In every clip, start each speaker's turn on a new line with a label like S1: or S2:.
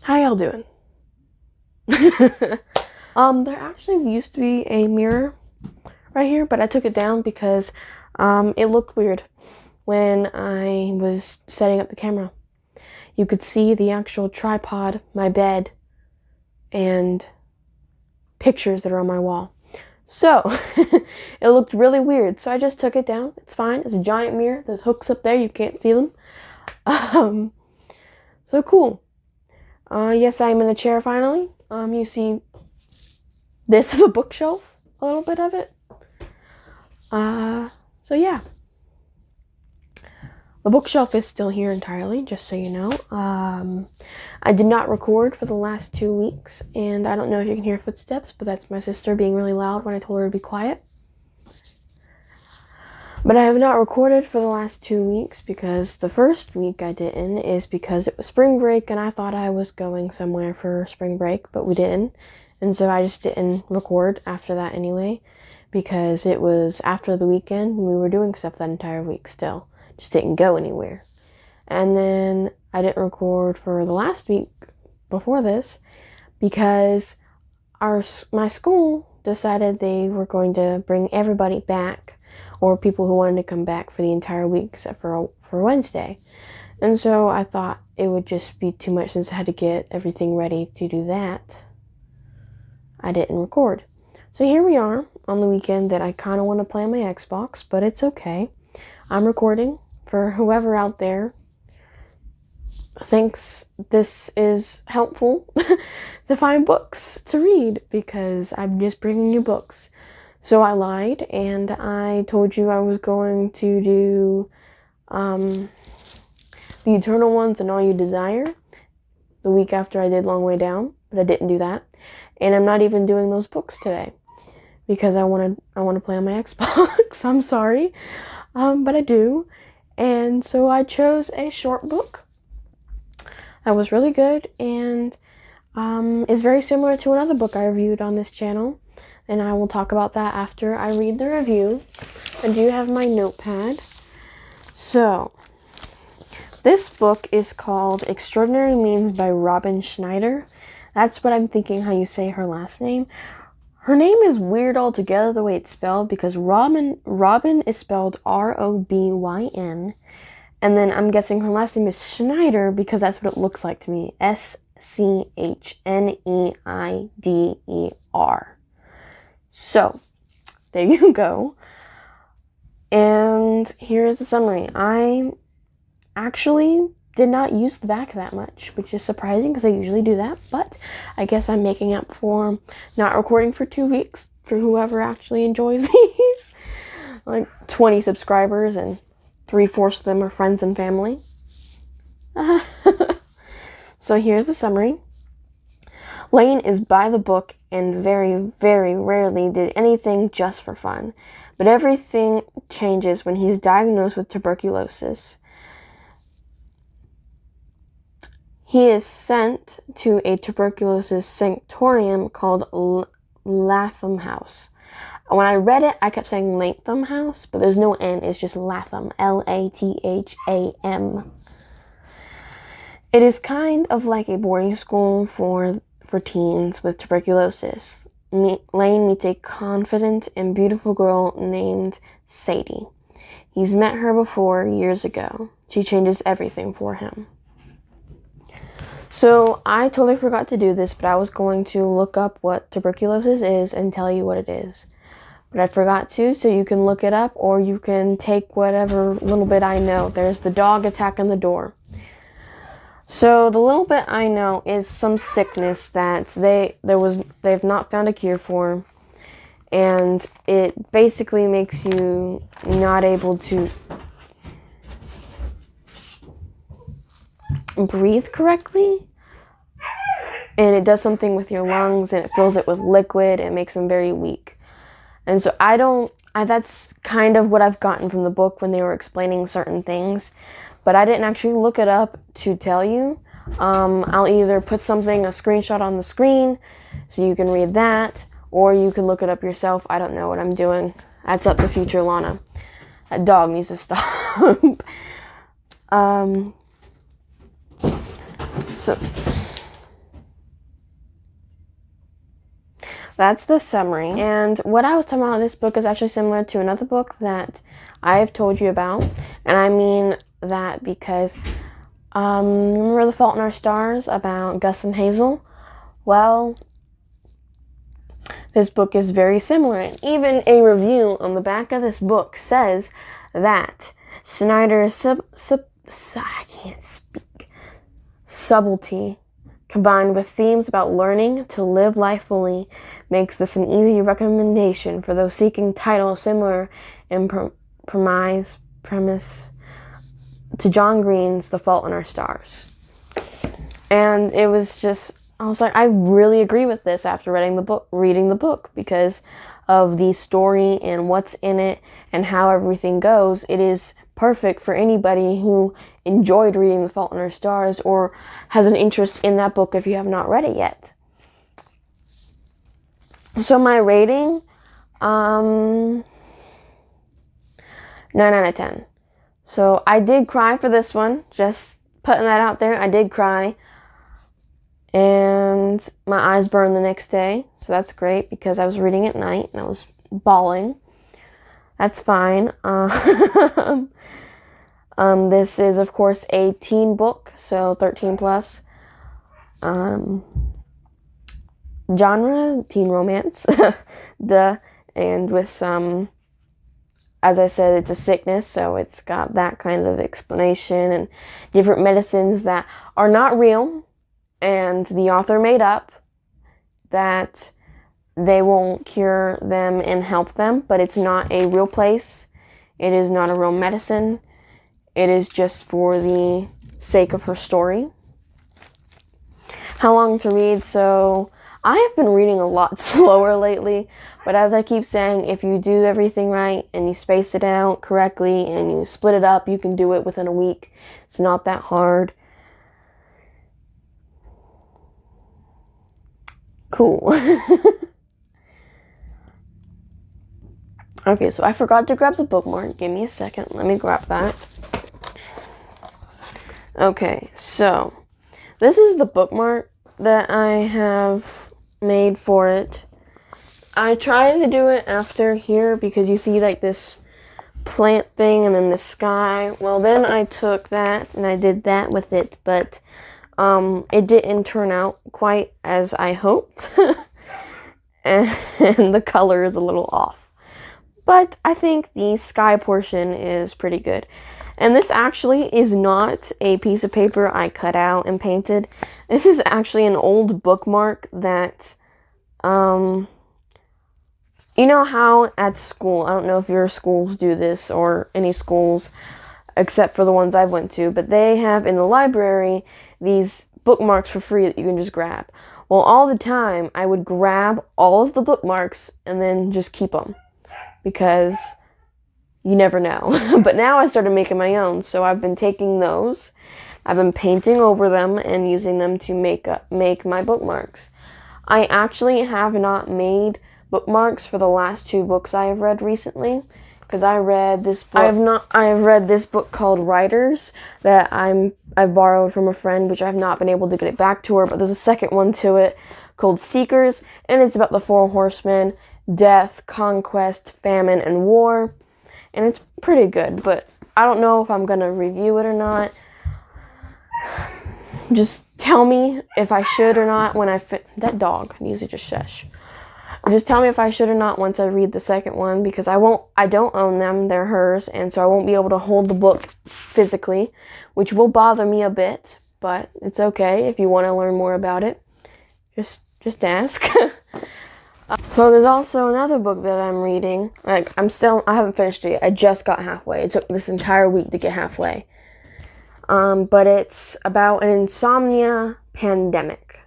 S1: How y'all doing? There actually used to be a mirror right here, but I took it down because it looked weird when I was setting up the camera. You could see the actual tripod, my bed, and pictures that are on my wall. So, it looked really weird, so I just took it down. It's fine. It's a giant mirror. There's hooks up there. You can't see them. So cool. Yes, I'm in a chair finally. You see this is a bookshelf, a little bit of it. So yeah. The bookshelf is still here entirely, just so you know. I did not record for the last 2 weeks, and I don't know if you can hear footsteps, but that's my sister being really loud when I told her to be quiet. But I have not recorded for the last 2 weeks because the first week I didn't is because it was spring break and I thought I was going somewhere for spring break, but we didn't. And so I just didn't record after that anyway because it was after the weekend and we were doing stuff that entire week still. Just didn't go anywhere. And then I didn't record for the last week before this because my school decided they were going to bring everybody back, or people who wanted to come back for the entire week except for Wednesday. And so I thought it would just be too much since I had to get everything ready to do that. I didn't record. So here we are on the weekend that I kind of want to play on my Xbox, but it's okay. I'm recording for whoever out there thinks this is helpful to find books to read, because I'm just bringing you books. So I lied and I told you I was going to do The Eternal Ones and All You Desire the week after I did Long Way Down, but I didn't do that. And I'm not even doing those books today because I want to play on my Xbox. I'm sorry, but I do. And so I chose a short book that was really good and is very similar to another book I reviewed on this channel. And I will talk about that after I read the review. I do have my notepad. So, this book is called Extraordinary Means by Robin Schneider. That's what I'm thinking how you say her last name. Her name is weird altogether the way it's spelled, because Robin is spelled Robyn. And then I'm guessing her last name is Schneider because that's what it looks like to me. Schneider. So, there you go. And here's the summary. I actually did not use the back that much, which is surprising because I usually do that. But I guess I'm making up for not recording for 2 weeks for whoever actually enjoys these. Like 20 subscribers and 3/4 of them are friends and family. So here's the summary. Lane is by the book and very, very rarely did anything just for fun. But everything changes when he's diagnosed with tuberculosis. He is sent to a tuberculosis sanctorium called Latham House. When I read it, I kept saying Latham House, but there's no N, it's just Latham, Latham. It is kind of like a boarding school for teens with tuberculosis. Lane meets a confident and beautiful girl named Sadie. He's met her before years ago. She changes everything for him. So I totally forgot to do this, but I was going to look up what tuberculosis is and tell you what it is. But I forgot to, so you can look it up or you can take whatever little bit I know. There's the dog attacking the door. So the little bit I know is some sickness that they've not found a cure for, and it basically makes you not able to breathe correctly, and it does something with your lungs and it fills it with liquid and makes them very weak. And so that's kind of what I've gotten from the book when they were explaining certain things. But I didn't actually look it up to tell you. I'll either put a screenshot on the screen so you can read that, or you can look it up yourself. I don't know what I'm doing. That's up to future Lana. That dog needs to stop. So that's the summary. And what I was talking about in this book is actually similar to another book that I've told you about. And I mean that because, remember The Fault in Our Stars about Gus and Hazel? Well, this book is very similar. And even a review on the back of this book says that Snyder's I can't speak. Subtlety, combined with themes about learning to live life fully, makes this an easy recommendation for those seeking titles similar in premise to John Green's The Fault in Our Stars. And it was just, I was like, I really agree with this after reading the book because of the story and what's in it and how everything goes. It is perfect for anybody who enjoyed reading The Fault in Our Stars or has an interest in that book if you have not read it yet. So my rating, 9 out of 10. So I did cry for this one, just putting that out there. I did cry. And my eyes burned the next day. So that's great because I was reading at night and I was bawling. That's fine. This is, of course, a teen book, so 13 plus. Genre, teen romance. Duh. And with some, as I said, it's a sickness, so it's got that kind of explanation and different medicines that are not real and the author made up that they won't cure them and help them, but it's not a real place. It is not a real medicine. It is just for the sake of her story. How long to read? So I have been reading a lot slower lately, but as I keep saying, if you do everything right and you space it out correctly and you split it up, you can do it within a week. It's not that hard. Cool. Okay, so I forgot to grab the bookmark. Give me a second. Let me grab that. Okay, so this is the bookmark that I have made for it. I tried to do it after here because you see like this plant thing and then the sky. Well, then I took that and I did that with it, but it didn't turn out quite as I hoped. And the color is a little off. But I think the sky portion is pretty good. And this actually is not a piece of paper I cut out and painted. This is actually an old bookmark that, you know how at school, I don't know if your schools do this or any schools except for the ones I went to, but they have in the library these bookmarks for free that you can just grab. Well, all the time I would grab all of the bookmarks and then just keep them because you never know. But now I started making my own, so I've been taking those, I've been painting over them and using them to make my bookmarks. I actually have not made bookmarks for the last 2 books I have read recently, because I read this book. I have read this book called Writers that I've borrowed from a friend, which I've not been able to get it back to her, but there's a second one to it called Seekers, and it's about the 4 horsemen, death, conquest, famine, and war. And it's pretty good, but I don't know if I'm going to review it or not. Just tell me if I should or not when that dog needs to just shush. Just tell me if I should or not once I read the second one, because I don't own them, they're hers, and so I won't be able to hold the book physically, which will bother me a bit, but it's okay if you want to learn more about it. Just ask. So there's also another book that I'm reading. I haven't finished it yet. I just got halfway. It took this entire week to get halfway. But it's about an insomnia pandemic.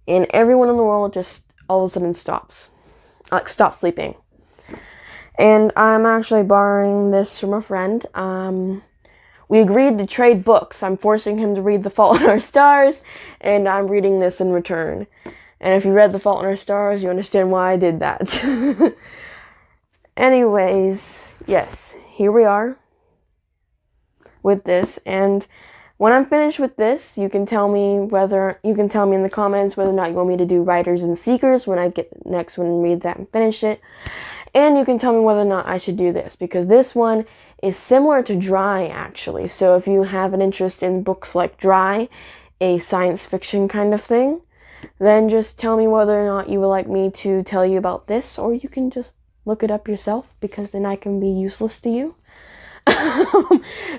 S1: And everyone in the world just all of a sudden stops sleeping. And I'm actually borrowing this from a friend. We agreed to trade books. I'm forcing him to read The Fault in Our Stars, and I'm reading this in return. And if you read The Fault in Our Stars, you understand why I did that. Anyways, yes, here we are with this. And when I'm finished with this, you can tell me in the comments whether or not you want me to do Riders and Seekers when I get the next one and read that and finish it. And you can tell me whether or not I should do this, because this one is similar to Dry, actually. So if you have an interest in books like Dry, a science fiction kind of thing, then just tell me whether or not you would like me to tell you about this, or you can just look it up yourself, because then I can be useless to you.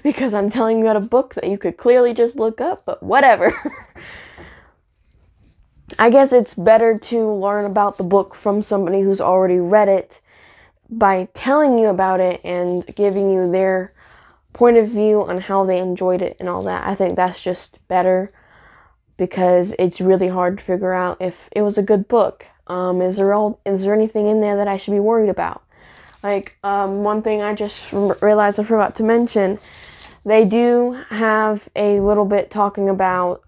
S1: Because I'm telling you about a book that you could clearly just look up, but whatever. I guess it's better to learn about the book from somebody who's already read it by telling you about it and giving you their point of view on how they enjoyed it and all that. I think that's just better, because it's really hard to figure out if it was a good book. Is there anything in there that I should be worried about? Like, one thing I just realized I forgot to mention, they do have a little bit talking about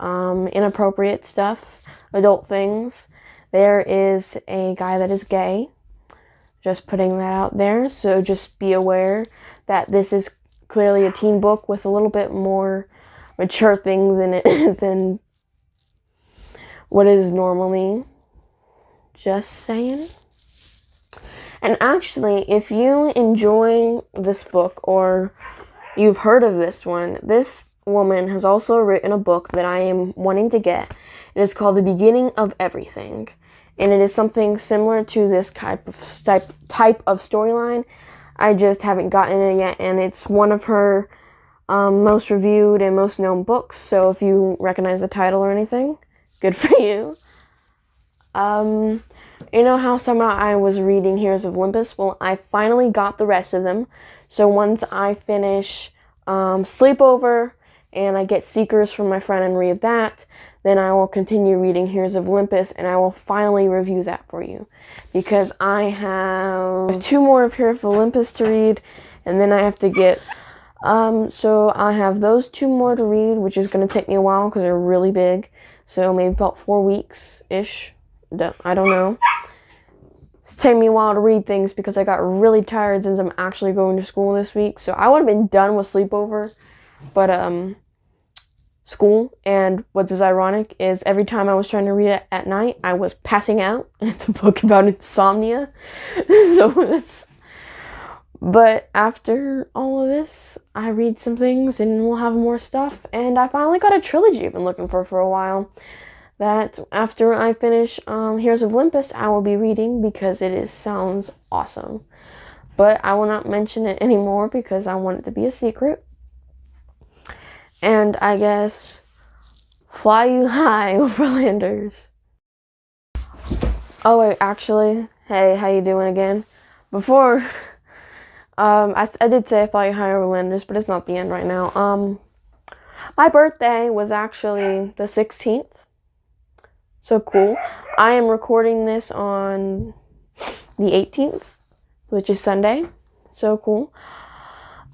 S1: inappropriate stuff, adult things. There is a guy that is gay. Just putting that out there, so just be aware that this is clearly a teen book with a little bit more mature things in it than what is normally. Just saying. And actually, if you enjoy this book or you've heard of this one, this woman has also written a book that I am wanting to get. It is called The Beginning of Everything. And it is something similar to this type of storyline. I just haven't gotten it yet, and it's one of her most reviewed and most known books. So if you recognize the title or anything, good for you. You know how somehow I was reading Heroes of Olympus? Well, I finally got the rest of them. So once I finish Sleepover and I get Seekers from my friend and read that, then I will continue reading Heroes of Olympus, and I will finally review that for you. Because I have 2 more of Heroes of Olympus to read, and then I have to get... so I have those 2 more to read, which is going to take me a while because they're really big. So maybe about 4 weeks-ish. I don't know. It's taking me a while to read things because I got really tired since I'm actually going to school this week. So I would have been done with Sleepover, but school, and what's ironic is every time I was trying to read it at night, I was passing out, and it's a book about insomnia. But after all of this, I read some things and we'll have more stuff, and I finally got a trilogy I've been looking for a while, that after I finish Heroes of Olympus, I will be reading, because sounds awesome. But I will not mention it anymore because I want it to be a secret. And I guess, fly you high, Overlanders. Oh wait, actually, hey, how you doing again? Before, I did say fly you high, Overlanders, but it's not the end right now. My birthday was actually the 16th. So cool. I am recording this on the 18th, which is Sunday. So cool.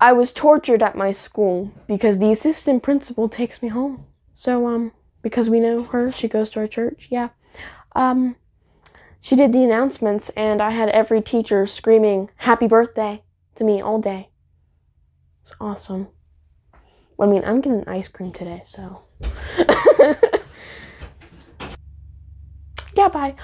S1: I was tortured at my school because the assistant principal takes me home. So, because we know her, she goes to our church, yeah. She did the announcements, and I had every teacher screaming, "Happy birthday," to me all day. It's awesome. I mean, I'm getting ice cream today, so. Yeah, bye.